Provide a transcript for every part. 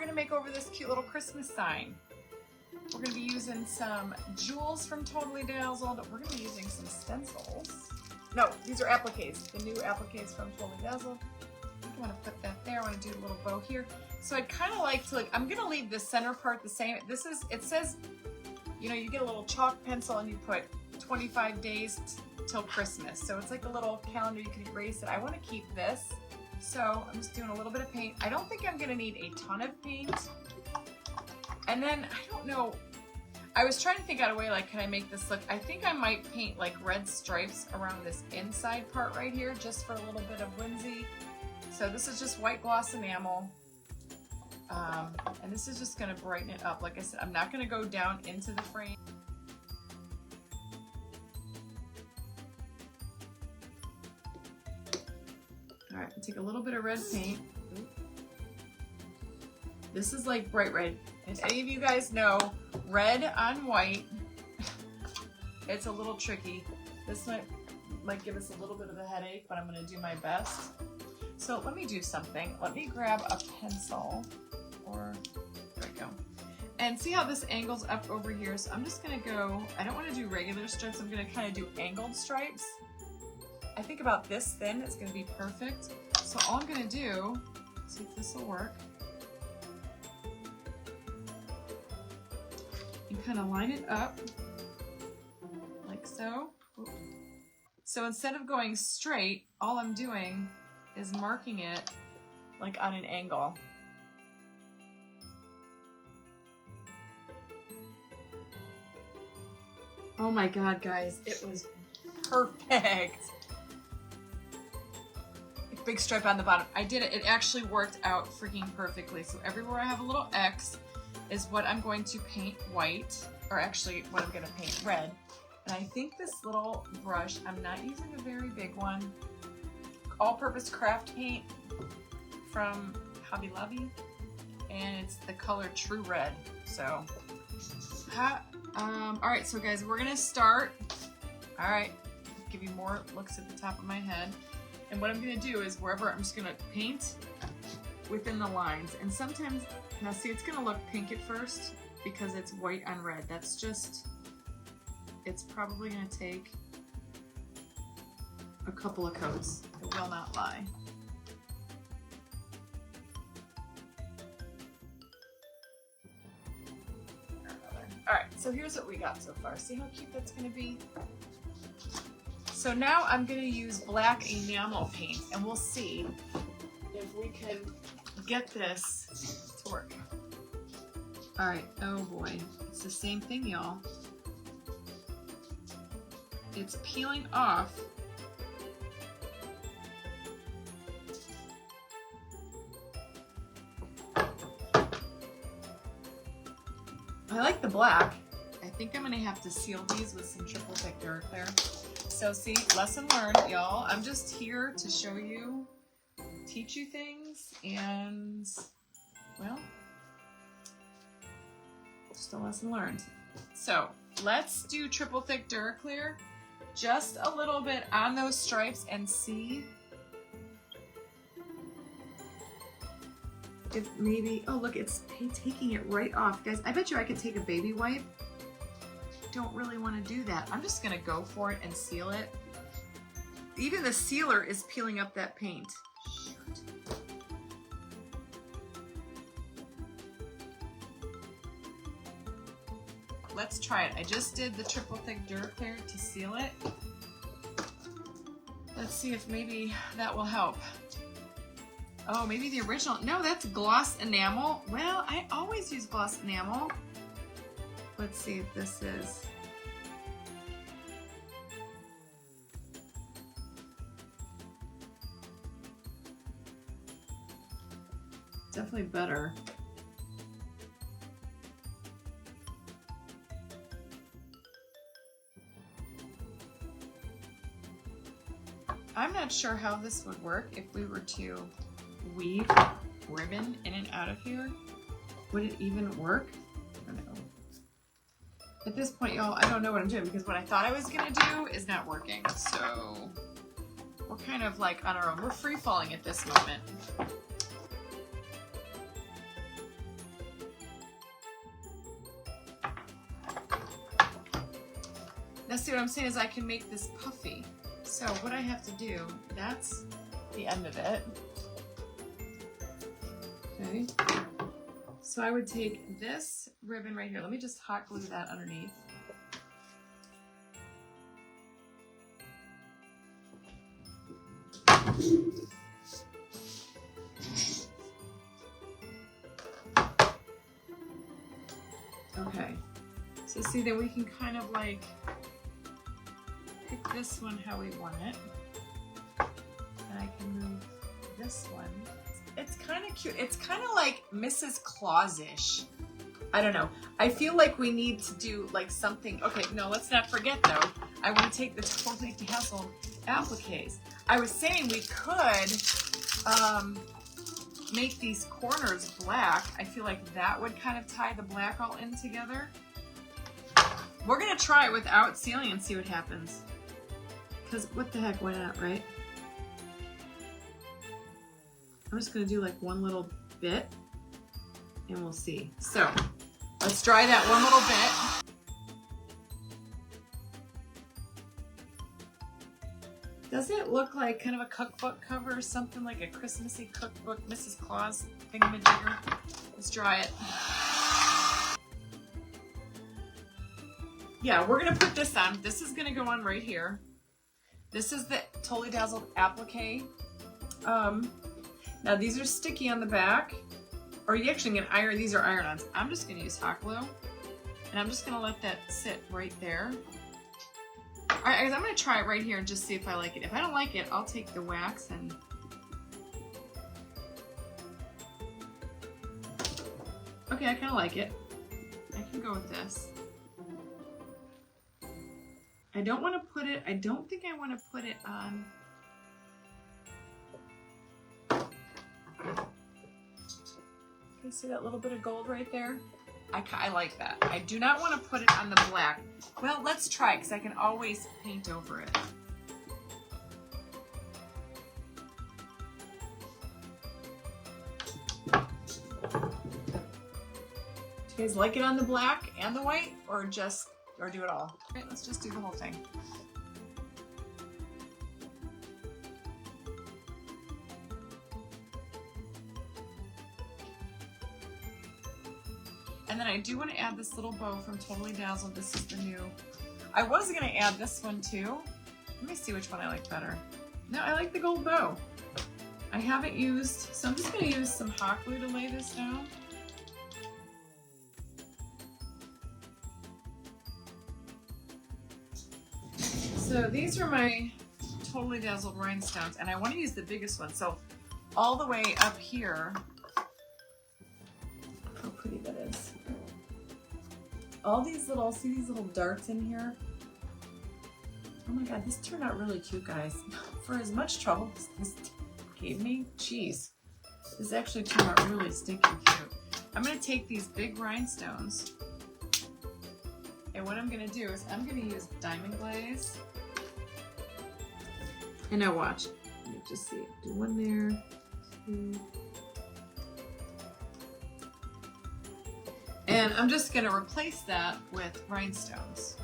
gonna make over this cute little Christmas sign. We're gonna be using some jewels from Totally Dazzled. We're gonna be using some stencils. No, these are appliques, the new appliques from Totally Dazzled. I think I wanna put that there. I wanna do a little bow here. So I'd kind of like to, I'm gonna leave the center part the same. This is, it says, you know, you get a little chalk pencil and you put 25 days till Christmas. So it's like a little calendar, you can erase it. I wanna keep this. So I'm just doing a little bit of paint. I don't think I'm gonna need a ton of paint. And then, I don't know, I was trying to think out a way, like, can I make this look, I think I might paint like red stripes around this inside part right here, just for a little bit of whimsy. So this is just white gloss enamel. And this is just gonna brighten it up. Like I said, I'm not gonna go down into the frame. All right, take a little bit of red paint. This is like bright red. If any of you guys know, red on white, it's a little tricky. This might give us a little bit of a headache, but I'm gonna do my best. So let me do something. Let me grab a pencil, or there we go. And see how this angles up over here? So I'm just gonna go, I don't wanna do regular stripes, I'm gonna kinda do angled stripes. I think about this thin, it's gonna be perfect. So all I'm gonna do, see if this will work. And kind of line it up like so. So instead of going straight, all I'm doing is marking it like on an angle. Oh my God, guys, it was perfect. Big stripe on the bottom. I did it. It actually worked out freaking perfectly. So everywhere I have a little X is what I'm going to paint white, or actually what I'm going to paint red. And I think this little brush, I'm not using a very big one, all-purpose craft paint from Hobby Lobby, and it's the color True Red. So, all right, so guys, we're gonna start. All right, give you more looks at the top of my head. And what I'm gonna do is wherever, I'm just gonna paint within the lines. And sometimes, now see, it's gonna look pink at first because it's white on red. That's just, it's probably gonna take a couple of coats. It will not lie. All right, so here's what we got so far. See how cute that's gonna be? So now I'm gonna use black enamel paint, and we'll see if we can get this to work. All right, oh boy, it's the same thing, y'all. It's peeling off. I like the black. I think I'm gonna have to seal these with some triple thick Duraclear. So see, lesson learned, y'all. I'm just here to show you, teach you things, and, well, just a lesson learned. So let's do triple thick Duraclear, just a little bit on those stripes, and see if maybe, oh look, it's taking it right off. Guys, I bet you I could take a baby wipe. Don't really want to do that. I'm just gonna go for it and seal it. Even the sealer is peeling up that paint. Shoot. Let's try it. I just did the triple thick Duraclear to seal it. Let's see if maybe that will help. Oh, maybe the original. No, that's gloss enamel. Well, I always use gloss enamel. Let's see if this is. Definitely better. I'm not sure how this would work if we were to weave ribbon in and out of here. Would it even work? I don't know. At this point, y'all, I don't know what I'm doing because what I thought I was gonna do is not working. So we're kind of like on our own. We're free falling at this moment. see what I'm saying is I can make this puffy. So what I have to do, that's the end of it. Okay. So I would take this ribbon right here. Let me just hot glue that underneath. Okay. So see, then we can kind of like pick this one how we want it. And I can move this one. It's kind of cute. It's kind of like Mrs. Claus-ish. I don't know. I feel like we need to do like something. Okay, no, let's not forget though. I want to take the Totally Dazzled appliques. I was saying we could make these corners black. I feel like that would kind of tie the black all in together. We're gonna try it without sealing and see what happens. Because what the heck, why not, right? I'm just gonna do like one little bit and we'll see. So let's dry that one little bit. Doesn't it look like kind of a cookbook cover or something, like a Christmassy cookbook, Mrs. Claus thingamajigger? Let's dry it. Yeah, we're gonna put this on. This is gonna go on right here. This is the Totally Dazzled applique. Now these are sticky on the back, or you actually can iron. These are iron-ons. I'm just gonna use hot glue, and I'm just gonna let that sit right there. All right, guys, I'm gonna try it right here and just see if I like it. If I don't like it, I'll take the wax and. Okay, I kind of like it. I can go with this. I don't want to put it. I don't think I want to put it on. You see that little bit of gold right there? I like that. I do not want to put it on the black. Well, let's try it because I can always paint over it. Do you guys like it on the black and the white, or do it all? Okay, let's just do the whole thing. And then I do want to add this little bow from Totally Dazzled. This is the new. I was going to add this one too. Let me see which one I like better. No, I like the gold bow. I haven't used, so I'm just going to use some hot glue to lay this down. So these are my Totally Dazzled rhinestones, and I want to use the biggest one. So all the way up here. How pretty that is. All these little, see these little darts in here? Oh my God, this turned out really cute, guys. For as much trouble as this gave me, jeez. This actually turned out really stinking cute. I'm gonna take these big rhinestones, and what I'm gonna do is I'm gonna use diamond glaze. And now watch. Let me just see. Do one there, two. And I'm just going to replace that with rhinestones.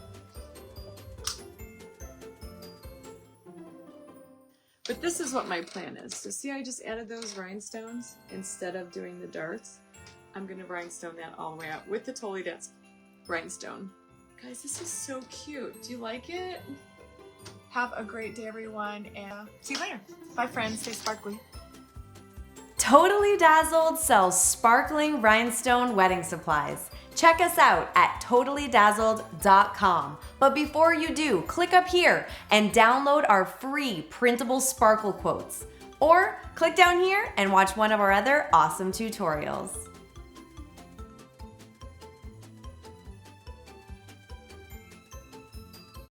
But this is what my plan is. So see, I just added those rhinestones instead of doing the darts. I'm going to rhinestone that all the way out with the Totally Dazzled rhinestone. Guys, this is so cute. Do you like it? Have a great day, everyone, and see you later. Bye, friends. Stay sparkly. Totally Dazzled sells sparkling rhinestone wedding supplies. Check us out at totallydazzled.com. But before you do, click up here and download our free Printable Sparkle Quotes. Or click down here and watch one of our other awesome tutorials.